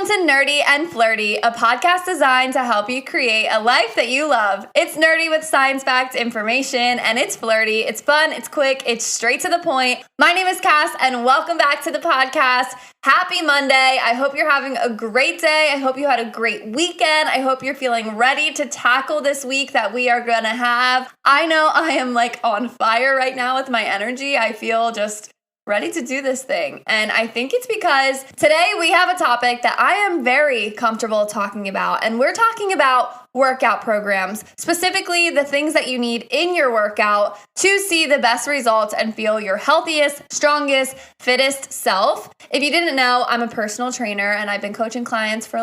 to Nerdy and Flirty, a podcast designed to help you create a life that you love. It's nerdy with science-backed information, and it's flirty. It's fun, it's quick, it's straight to the point. My name is Cass, and welcome back to the podcast. Happy Monday. I hope you're having a great day. I hope you had a great weekend. I hope you're feeling ready to tackle this week that we are gonna have. I know I am on fire right now with my energy. I feel just ready to do this thing. And I think it's because today we have a topic that I am very comfortable talking about. And we're talking about workout programs, specifically the things that you need in your workout to see the best results and feel your healthiest, strongest, fittest self. If you didn't know, I'm a personal trainer and I've been coaching clients for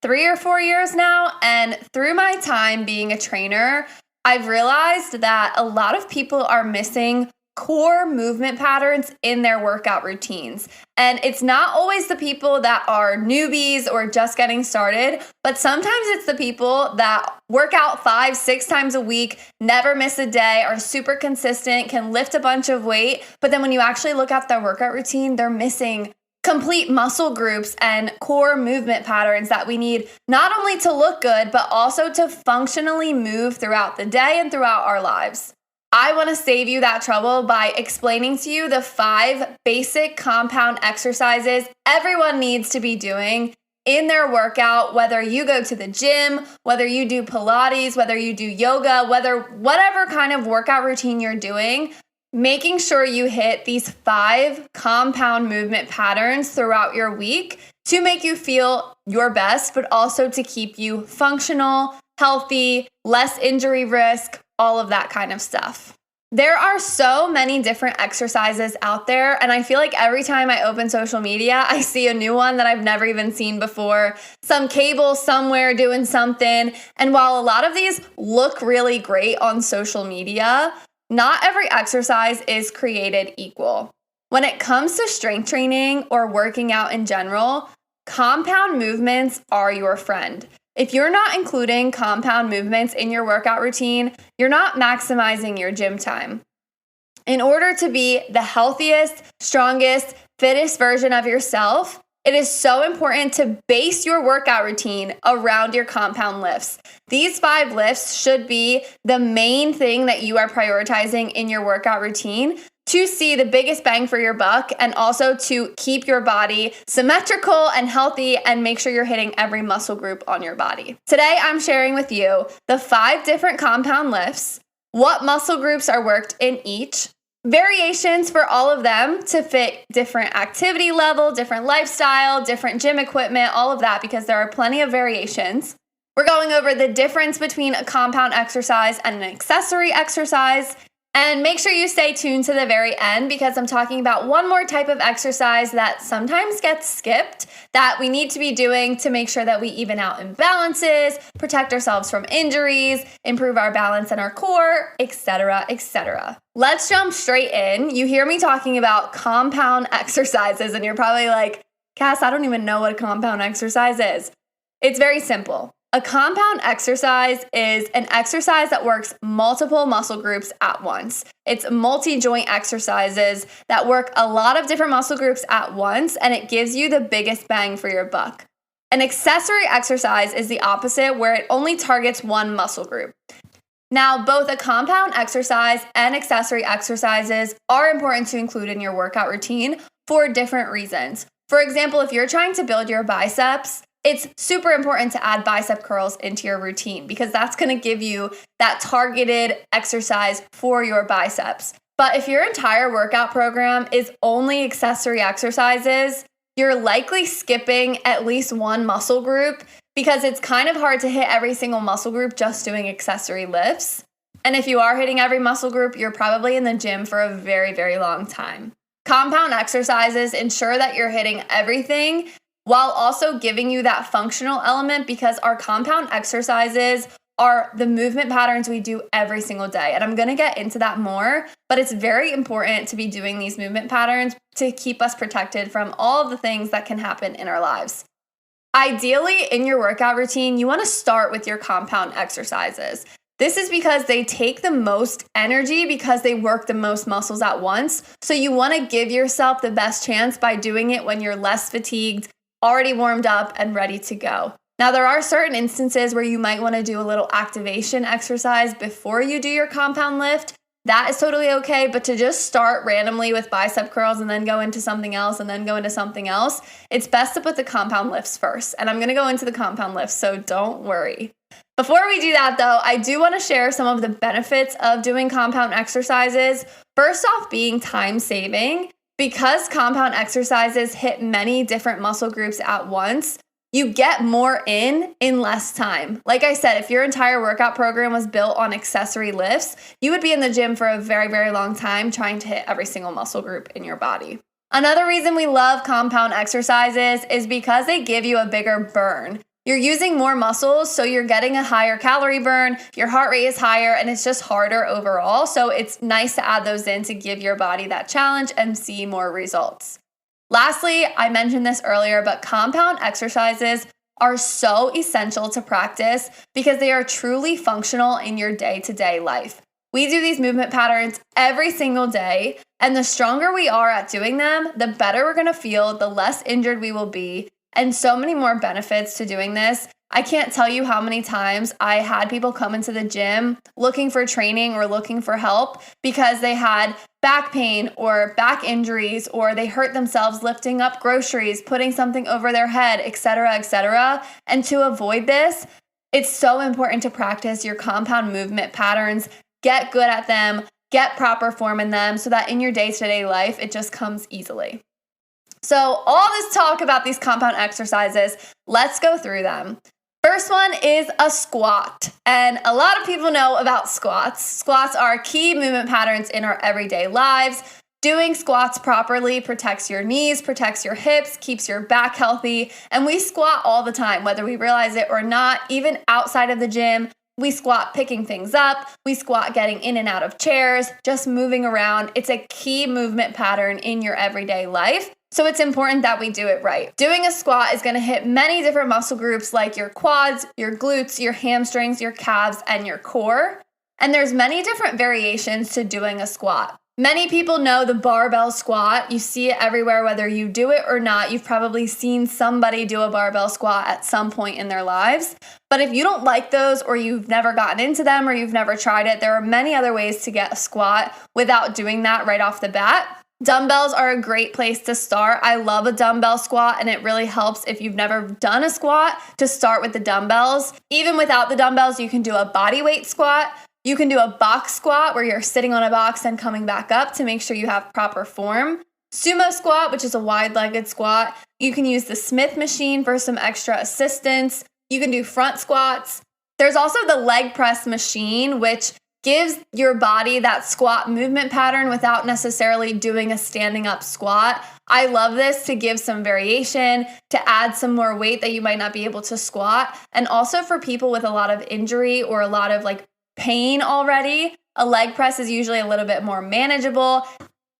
3 or 4 years now. And through my time being a trainer, I've realized that a lot of people are missing core movement patterns in their workout routines. And it's not always the people that are newbies or just getting started, but sometimes it's the people that work out 5-6 times a week, never miss a day, are super consistent, can lift a bunch of weight. But then when you actually look at their workout routine, they're missing complete muscle groups and core movement patterns that we need not only to look good, but also to functionally move throughout the day and throughout our lives. I want to save you that trouble by explaining to you the 5 basic compound exercises everyone needs to be doing in their workout, whether you go to the gym, whether you do Pilates, whether you do yoga, whatever kind of workout routine you're doing, making sure you hit these 5 compound movement patterns throughout your week to make you feel your best, but also to keep you functional, healthy, less injury risk, all of that kind of stuff. There are so many different exercises out there, and I feel like every time I open social media, I see a new one that I've never even seen before, some cable somewhere doing something. And while a lot of these look really great on social media, not every exercise is created equal. When it comes to strength training or working out in general, compound movements are your friend. If you're not including compound movements in your workout routine, you're not maximizing your gym time. In order to be the healthiest, strongest, fittest version of yourself, it is so important to base your workout routine around your compound lifts. These 5 lifts should be the main thing that you are prioritizing in your workout routine to see the biggest bang for your buck and also to keep your body symmetrical and healthy and make sure you're hitting every muscle group on your body. Today, I'm sharing with you the 5 different compound lifts, what muscle groups are worked in each, variations for all of them to fit different activity level, different lifestyle, different gym equipment, all of that, because there are plenty of variations. We're going over the difference between a compound exercise and an accessory exercise. And make sure you stay tuned to the very end because I'm talking about one more type of exercise that sometimes gets skipped that we need to be doing to make sure that we even out imbalances, protect ourselves from injuries, improve our balance in our core, etc., etc. Let's jump straight in. You hear me talking about compound exercises and you're probably like, Cass, I don't even know what a compound exercise is. It's very simple. A compound exercise is an exercise that works multiple muscle groups at once. It's multi-joint exercises that work a lot of different muscle groups at once, and it gives you the biggest bang for your buck. An accessory exercise is the opposite, where it only targets one muscle group. Now, both a compound exercise and accessory exercises are important to include in your workout routine for different reasons. For example, if you're trying to build your biceps, it's super important to add bicep curls into your routine because that's going to give you that targeted exercise for your biceps. But if your entire workout program is only accessory exercises, you're likely skipping at least one muscle group because it's kind of hard to hit every single muscle group just doing accessory lifts. And if you are hitting every muscle group, you're probably in the gym for a very, very long time. Compound exercises ensure that you're hitting everything while also giving you that functional element because our compound exercises are the movement patterns we do every single day. And I'm going to get into that more, but it's very important to be doing these movement patterns to keep us protected from all of the things that can happen in our lives. Ideally, in your workout routine, you want to start with your compound exercises. This is because they take the most energy because they work the most muscles at once. So you want to give yourself the best chance by doing it when you're less fatigued, already warmed up and ready to go. Now, there are certain instances where you might want to do a little activation exercise before you do your compound lift. That is totally okay, but to just start randomly with bicep curls and then go into something else and then go into something else, it's best to put the compound lifts first. And I'm going to go into the compound lifts, so don't worry. Before we do that though, I do want to share some of the benefits of doing compound exercises. First off, being time saving. Because compound exercises hit many different muscle groups at once, you get more in less time. Like I said, if your entire workout program was built on accessory lifts, you would be in the gym for a very, very long time trying to hit every single muscle group in your body. Another reason we love compound exercises is because they give you a bigger burn. You're using more muscles, so you're getting a higher calorie burn, your heart rate is higher, and it's just harder overall. So it's nice to add those in to give your body that challenge and see more results. Lastly, I mentioned this earlier, but compound exercises are so essential to practice because they are truly functional in your day-to-day life. We do these movement patterns every single day, and the stronger we are at doing them, the better we're gonna feel, the less injured we will be, and so many more benefits to doing this. I can't tell you how many times I had people come into the gym looking for training or looking for help because they had back pain or back injuries, or they hurt themselves lifting up groceries, putting something over their head, etc., etc. And to avoid this, it's so important to practice your compound movement patterns, get good at them, get proper form in them so that in your day-to-day life, it just comes easily. So all this talk about these compound exercises, let's go through them. First one is a squat, and a lot of people know about squats. Squats are key movement patterns in our everyday lives. Doing squats properly protects your knees, protects your hips, keeps your back healthy, and we squat all the time, whether we realize it or not. Even outside of the gym, we squat picking things up, we squat getting in and out of chairs, just moving around. It's a key movement pattern in your everyday life. So it's important that we do it right. Doing a squat is going to hit many different muscle groups like your quads, your glutes, your hamstrings, your calves, and your core. And there's many different variations to doing a squat. Many people know the barbell squat. You see it everywhere, whether you do it or not. You've probably seen somebody do a barbell squat at some point in their lives. But if you don't like those, or you've never gotten into them, or you've never tried it, there are many other ways to get a squat without doing that right off the bat. Dumbbells are a great place to start. I love a dumbbell squat, and it really helps if you've never done a squat to start with the dumbbells. Even without the dumbbells, you can do a body weight squat. You can do a box squat where you're sitting on a box and coming back up to make sure you have proper form. Sumo squat, which is a wide-legged squat. You can use the Smith machine for some extra assistance. You can do front squats. There's also the leg press machine, which gives your body that squat movement pattern without necessarily doing a standing up squat. I love this to give some variation, to add some more weight that you might not be able to squat. And also for people with a lot of injury or a lot of pain already, a leg press is usually a little bit more manageable,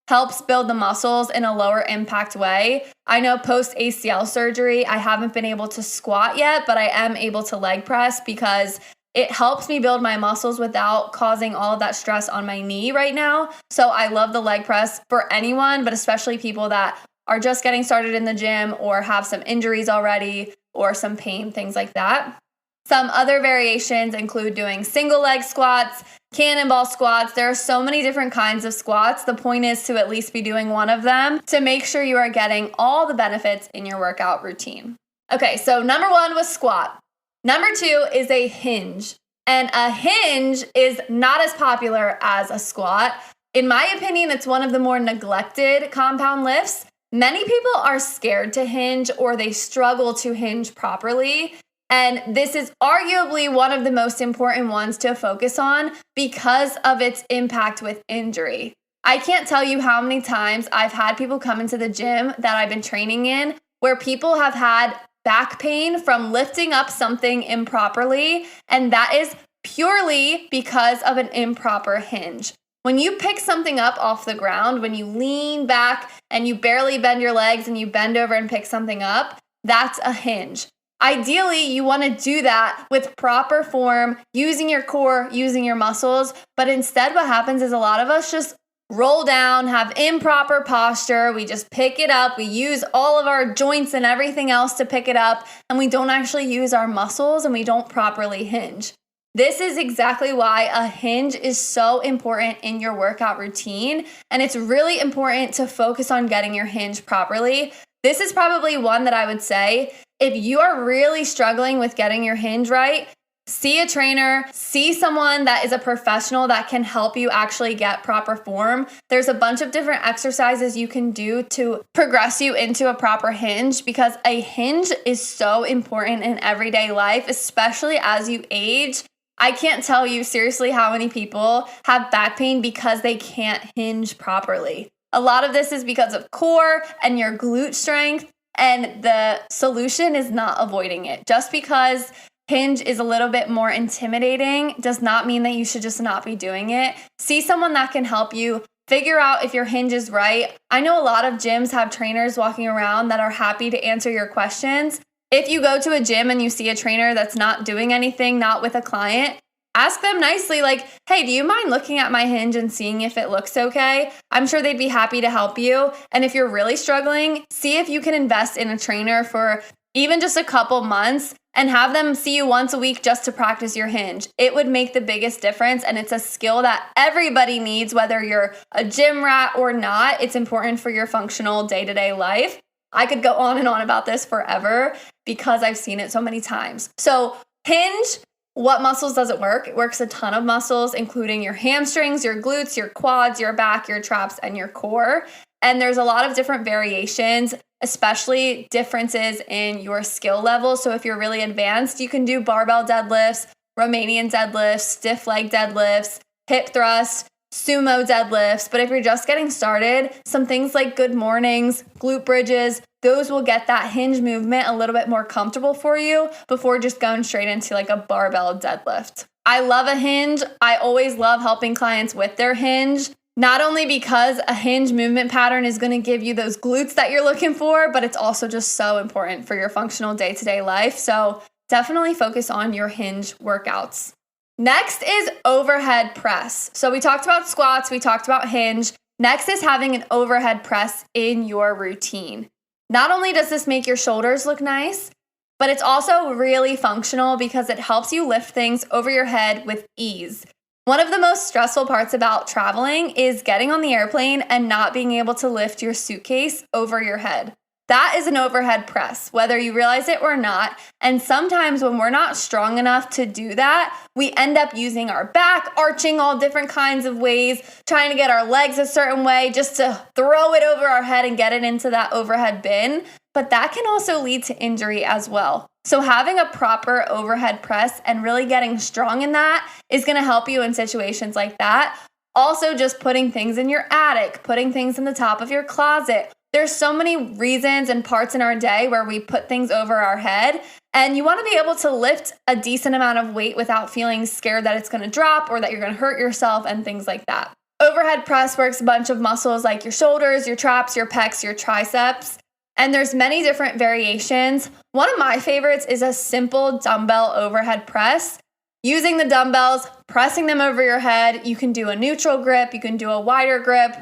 helps build the muscles in a lower impact way. I know post ACL surgery, I haven't been able to squat yet, but I am able to leg press because it helps me build my muscles without causing all of that stress on my knee right now. So I love the leg press for anyone, but especially people that are just getting started in the gym or have some injuries already or some pain, things like that. Some other variations include doing single leg squats, cannonball squats. There are so many different kinds of squats. The point is to at least be doing one of them to make sure you are getting all the benefits in your workout routine. Okay, so number one was squat. Number two is a hinge. And a hinge is not as popular as a squat. In my opinion, it's one of the more neglected compound lifts. Many people are scared to hinge or they struggle to hinge properly. And this is arguably one of the most important ones to focus on because of its impact with injury. I can't tell you how many times I've had people come into the gym that I've been training in where people have had back pain from lifting up something improperly, and that is purely because of an improper hinge. When you pick something up off the ground, when you lean back and you barely bend your legs and you bend over and pick something up, that's a hinge. Ideally, you want to do that with proper form, using your core, using your muscles, but instead what happens is a lot of us just roll down, have improper posture. We just pick it up. We use all of our joints and everything else to pick it up, and we don't actually use our muscles and we don't properly hinge. This is exactly why a hinge is so important in your workout routine, and it's really important to focus on getting your hinge properly. This is probably one that I would say, if you are really struggling with getting your hinge right, see a trainer, see someone that is a professional that can help you actually get proper form. There's a bunch of different exercises you can do to progress you into a proper hinge, because a hinge is so important in everyday life, especially as you age. I can't tell you seriously how many people have back pain because they can't hinge properly. A lot of this is because of core and your glute strength, and the solution is not avoiding it. Just because hinge is a little bit more intimidating does not mean that you should just not be doing it. See someone that can help you figure out if your hinge is right. I know a lot of gyms have trainers walking around that are happy to answer your questions. If you go to a gym and you see a trainer that's not doing anything, not with a client, ask them nicely, like, hey, do you mind looking at my hinge and seeing if it looks okay? I'm sure they'd be happy to help you. And if you're really struggling, see if you can invest in a trainer for even just a couple months and have them see you once a week just to practice your hinge. It would make the biggest difference, and it's a skill that everybody needs, whether you're a gym rat or not. It's important for your functional day-to-day life. I could go on and on about this forever because I've seen it so many times. So hinge, what muscles does it work? It works a ton of muscles, including your hamstrings, your glutes, your quads, your back, your traps, and your core. And there's a lot of different variations, especially differences in your skill level. So if you're really advanced, you can do barbell deadlifts, Romanian deadlifts, stiff leg deadlifts, hip thrusts, sumo deadlifts. But if you're just getting started, some things like good mornings, glute bridges, those will get that hinge movement a little bit more comfortable for you before just going straight into like a barbell deadlift. I love a hinge. I always love helping clients with their hinge, not only because a hinge movement pattern is going to give you those glutes that you're looking for, but it's also just so important for your functional day-to-day life. So definitely focus on your hinge workouts. Next is overhead press. So we talked about squats, we talked about hinge. Next is having an overhead press in your routine. Not only does this make your shoulders look nice, but it's also really functional because it helps you lift things over your head with ease. One of the most stressful parts about traveling is getting on the airplane and not being able to lift your suitcase over your head. That is an overhead press, whether you realize it or not. And sometimes when we're not strong enough to do that, we end up using our back, arching all different kinds of ways, trying to get our legs a certain way just to throw it over our head and get it into that overhead bin. But that can also lead to injury as well. So having a proper overhead press and really getting strong in that is going to help you in situations like that. Also, just putting things in your attic, putting things in the top of your closet. There's so many reasons and parts in our day where we put things over our head, and you want to be able to lift a decent amount of weight without feeling scared that it's going to drop or that you're going to hurt yourself and things like that. Overhead press works a bunch of muscles like your shoulders, your traps, your pecs, your triceps, and there's many different variations. One of my favorites is a simple dumbbell overhead press. Using the dumbbells, pressing them over your head. You can do a neutral grip, you can do a wider grip.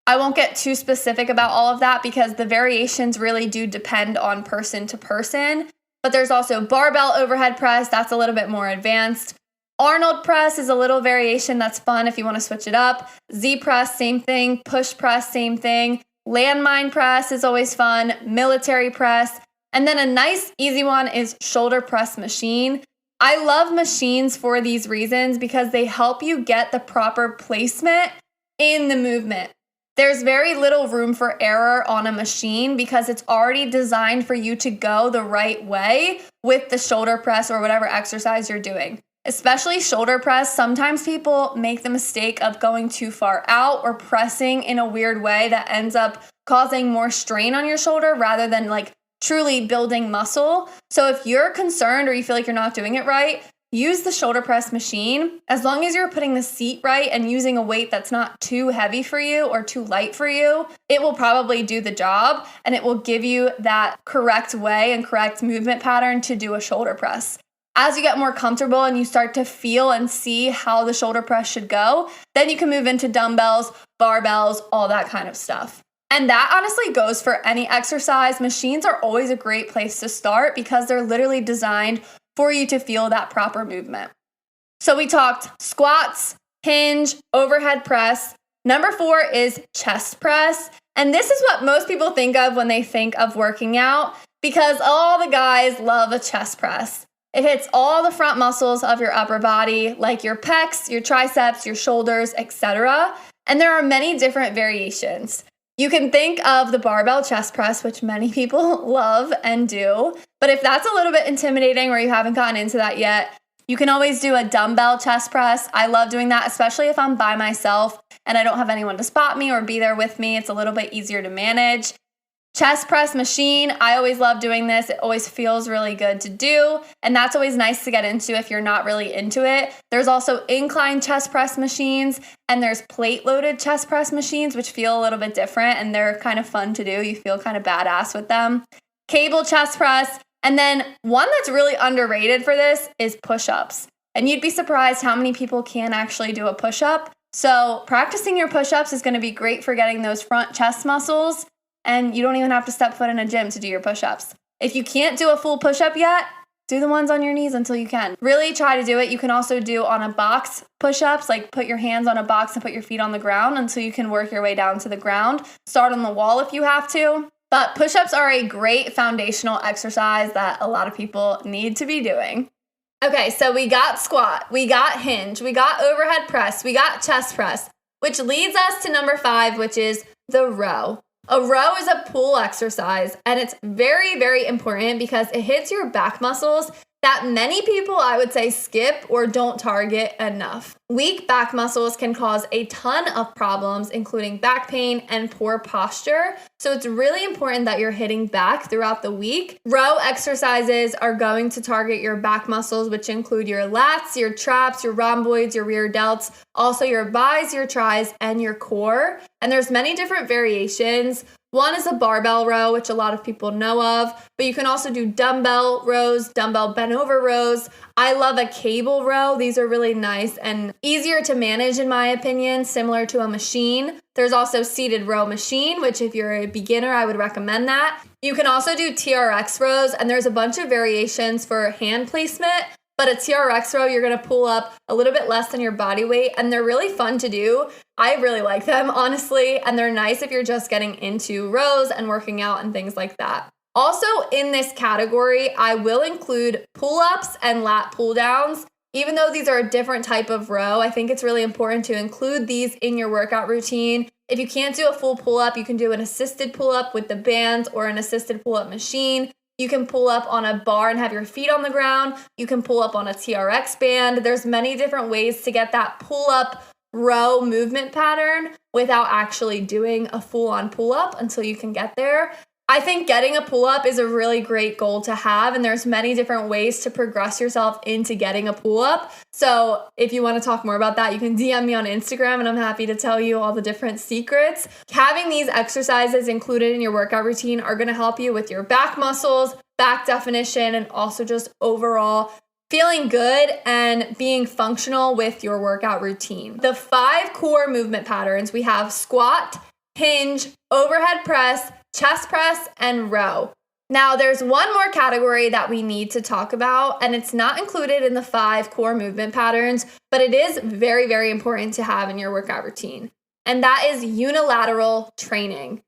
I won't get too specific about all of that because the variations really do depend on person to person. But there's also barbell overhead press, that's a little bit more advanced. Arnold press is a little variation that's fun if you want to switch it up. Z press, same thing. Push press, same thing. Landmine press is always fun. Military press. And then a nice easy one is shoulder press machine. I love machines for these reasons because they help you get the proper placement in the movement. There's very little room for error on a machine because it's already designed for you to go the right way with the shoulder press or whatever exercise you're doing. Especially shoulder press, sometimes people make the mistake of going too far out or pressing in a weird way that ends up causing more strain on your shoulder rather than like truly building muscle. So if you're concerned or you feel like you're not doing it right, use the shoulder press machine. As long as you're putting the seat right and using a weight that's not too heavy for you or too light for you, it will probably do the job and it will give you that correct way and correct movement pattern to do a shoulder press. As you get more comfortable and you start to feel and see how the shoulder press should go, then you can move into dumbbells, barbells, all that kind of stuff. And that honestly goes for any exercise. Machines are always a great place to start because they're literally designed for you to feel that proper movement. So we talked squats, hinge, overhead press. Number 4 is chest press. And this is what most people think of when they think of working out because all the guys love a chest press. It hits all the front muscles of your upper body, like your pecs, your triceps, your shoulders, etc. And there are many different variations. You can think of the barbell chest press, which many people love and do. But if that's a little bit intimidating or you haven't gotten into that yet, you can always do a dumbbell chest press. I love doing that, especially if I'm by myself and I don't have anyone to spot me or be there with me. It's a little bit easier to manage. Chest press machine, I always love doing this. It always feels really good to do, and that's always nice to get into if you're not really into it. There's also incline chest press machines, and there's plate-loaded chest press machines, which feel a little bit different, and they're kind of fun to do. You feel kind of badass with them. Cable chest press, and then one that's really underrated for this is push-ups. And you'd be surprised how many people can actually do a push-up. So practicing your push-ups is going to be great for getting those front chest muscles, and you don't even have to step foot in a gym to do your push-ups. If you can't do a full push-up yet, do the ones on your knees until you can. Really try to do it. You can also do on a box push-ups, like put your hands on a box and put your feet on the ground until you can work your way down to the ground. Start on the wall if you have to. But push-ups are a great foundational exercise that a lot of people need to be doing. Okay, so we got squat, we got hinge, we got overhead press, we got chest press, which leads us to number 5, which is the row. A row is a pull exercise, and it's very, very important because it hits your back muscles that many people, I would say, skip or don't target enough. Weak back muscles can cause a ton of problems, including back pain and poor posture. So it's really important that you're hitting back throughout the week. Row exercises are going to target your back muscles, which include your lats, your traps, your rhomboids, your rear delts, also your bis, your tris, and your core. And there's many different variations. One is a barbell row, which a lot of people know of, but you can also do dumbbell rows, dumbbell bent over rows. I love a cable row. These are really nice and easier to manage in my opinion, similar to a machine. There's also seated row machine, which if you're a beginner, I would recommend that. You can also do TRX rows, and there's a bunch of variations for hand placement. But a TRX row, you're going to pull up a little bit less than your body weight, and they're really fun to do. I really like them, honestly, and they're nice if you're just getting into rows and working out and things like that. Also in this category, I will include pull-ups and lat pull-downs. Even though these are a different type of row, I think it's really important to include these in your workout routine. If you can't do a full pull-up, you can do an assisted pull-up with the bands or an assisted pull-up machine. You can pull up on a bar and have your feet on the ground. You can pull up on a TRX band. There's many different ways to get that pull-up row movement pattern without actually doing a full-on pull-up until you can get there. I think getting a pull-up is a really great goal to have, and there's many different ways to progress yourself into getting a pull-up. So if you want to talk more about that, you can DM me on Instagram, and I'm happy to tell you all the different secrets. Having these exercises included in your workout routine are going to help you with your back muscles, back definition, and also just overall feeling good and being functional with your workout routine. The 5 core movement patterns, we have squat, hinge, overhead press, chest press, and row. Now, there's one more category that we need to talk about, and it's not included in the 5 core movement patterns, but it is very, very important to have in your workout routine, and that is unilateral training.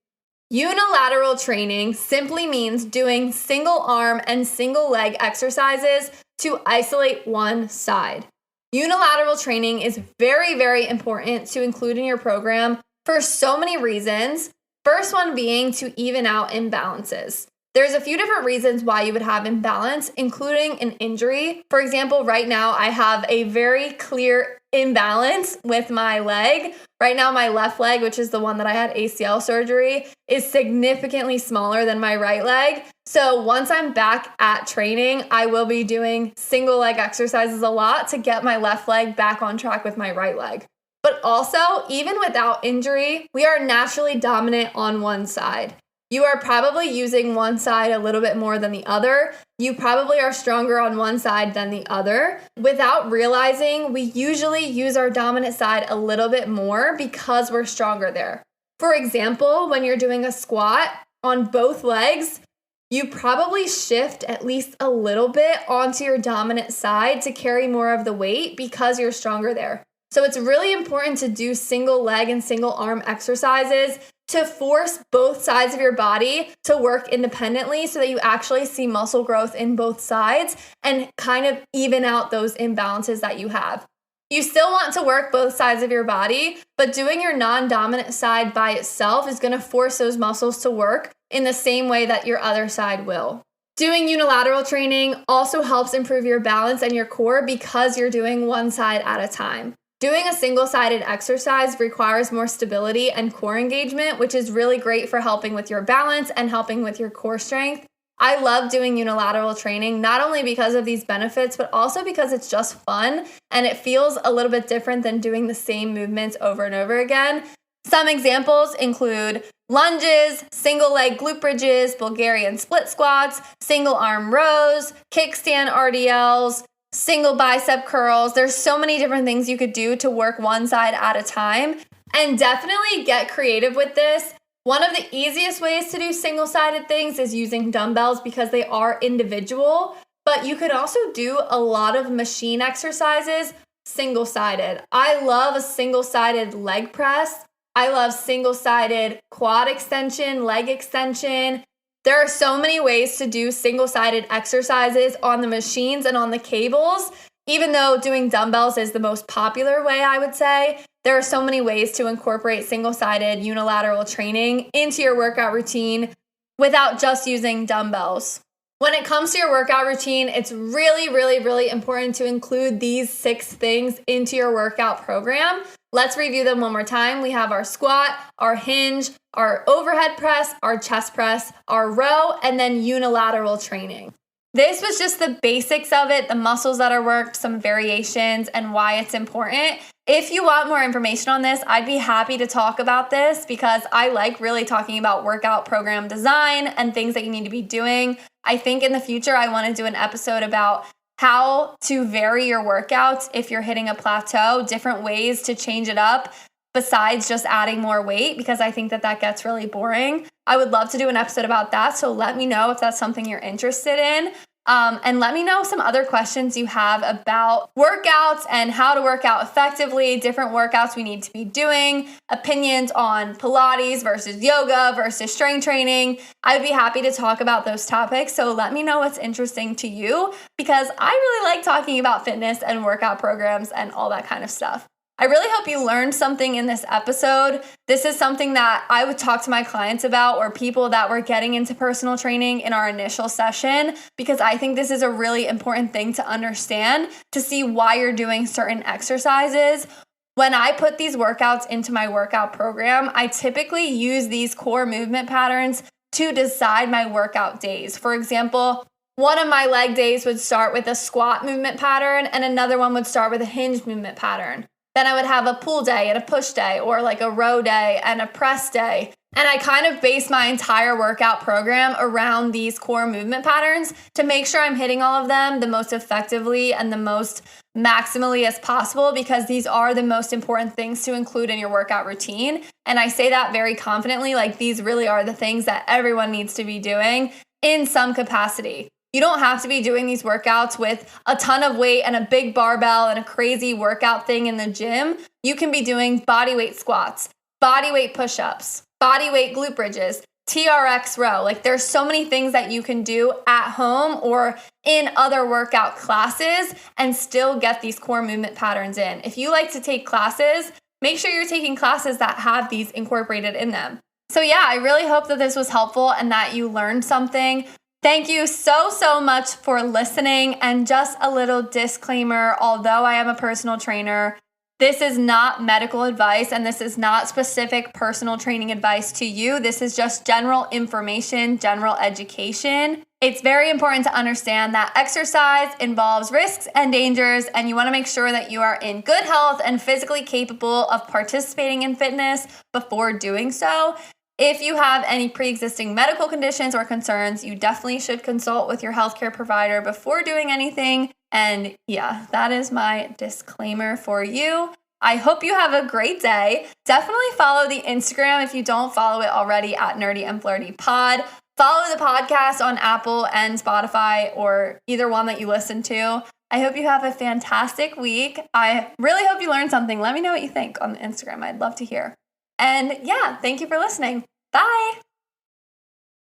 Unilateral training simply means doing single arm and single leg exercises to isolate one side. Unilateral training is very, very important to include in your program for so many reasons. First one being to even out imbalances. There's a few different reasons why you would have imbalance, including an injury. For example, right now I have a very clear imbalance with my leg. Right now my left leg, which is the one that I had ACL surgery, is significantly smaller than my right leg. So once I'm back at training, I will be doing single leg exercises a lot to get my left leg back on track with my right leg. But also, even without injury, we are naturally dominant on one side. You are probably using one side a little bit more than the other. You probably are stronger on one side than the other. Without realizing, we usually use our dominant side a little bit more because we're stronger there. For example, when you're doing a squat on both legs, you probably shift at least a little bit onto your dominant side to carry more of the weight because you're stronger there. So it's really important to do single leg and single arm exercises to force both sides of your body to work independently so that you actually see muscle growth in both sides and kind of even out those imbalances that you have. You still want to work both sides of your body, but doing your non-dominant side by itself is going to force those muscles to work in the same way that your other side will. Doing unilateral training also helps improve your balance and your core because you're doing one side at a time. Doing a single-sided exercise requires more stability and core engagement, which is really great for helping with your balance and helping with your core strength. I love doing unilateral training, not only because of these benefits, but also because it's just fun and it feels a little bit different than doing the same movements over and over again. Some examples include lunges, single leg glute bridges, Bulgarian split squats, single arm rows, kickstand RDLs, single bicep curls. There's so many different things you could do to work one side at a time, and definitely get creative with this. One of the easiest ways to do single-sided things is using dumbbells because they are individual, but you could also do a lot of machine exercises single-sided. I love a single-sided leg press. I love single-sided quad extension, leg extension. There are so many ways to do single-sided exercises on the machines and on the cables. Even though doing dumbbells is the most popular way, I would say, there are so many ways to incorporate single-sided unilateral training into your workout routine without just using dumbbells. When it comes to your workout routine, it's really, really, really important to include these 6 things into your workout program. Let's review them one more time. We have our squat, our hinge, our overhead press, our chest press, our row, and then unilateral training. This was just the basics of it, the muscles that are worked, some variations, and why it's important. If you want more information on this, I'd be happy to talk about this because I like really talking about workout program design and things that you need to be doing. I think in the future, I want to do an episode about how to vary your workouts if you're hitting a plateau, different ways to change it up besides just adding more weight, because I think that gets really boring. I would love to do an episode about that, so let me know if that's something you're interested in. And let me know some other questions you have about workouts and how to work out effectively, different workouts we need to be doing, opinions on Pilates versus yoga versus strength training. I'd be happy to talk about those topics, so let me know what's interesting to you because I really like talking about fitness and workout programs and all that kind of stuff. I really hope you learned something in this episode. This is something that I would talk to my clients about or people that were getting into personal training in our initial session because I think this is a really important thing to understand to see why you're doing certain exercises. When I put these workouts into my workout program, I typically use these core movement patterns to decide my workout days. For example, one of my leg days would start with a squat movement pattern and another one would start with a hinge movement pattern. Then I would have a pull day and a push day or like a row day and a press day. And I kind of base my entire workout program around these core movement patterns to make sure I'm hitting all of them the most effectively and the most maximally as possible because these are the most important things to include in your workout routine. And I say that very confidently, like these really are the things that everyone needs to be doing in some capacity. You don't have to be doing these workouts with a ton of weight and a big barbell and a crazy workout thing in the gym. You can be doing body weight squats, body weight push-ups, body weight glute bridges, TRX row. Like there's so many things that you can do at home or in other workout classes and still get these core movement patterns in. If you like to take classes, make sure you're taking classes that have these incorporated in them. So yeah, I really hope that this was helpful and that you learned something. Thank you so much for listening. And just a little disclaimer, although I am a personal trainer, this is not medical advice and this is not specific personal training advice to you. This is just general information, general education. It's very important to understand that exercise involves risks and dangers, and you want to make sure that you are in good health and physically capable of participating in fitness before doing so. If you have any pre-existing medical conditions or concerns, you definitely should consult with your healthcare provider before doing anything. And yeah, that is my disclaimer for you. I hope you have a great day. Definitely follow the Instagram if you don't follow it already at Nerdy and Flirty Pod. Follow the podcast on Apple and Spotify or either one that you listen to. I hope you have a fantastic week. I really hope you learned something. Let me know what you think on Instagram. I'd love to hear. And yeah, thank you for listening. Bye.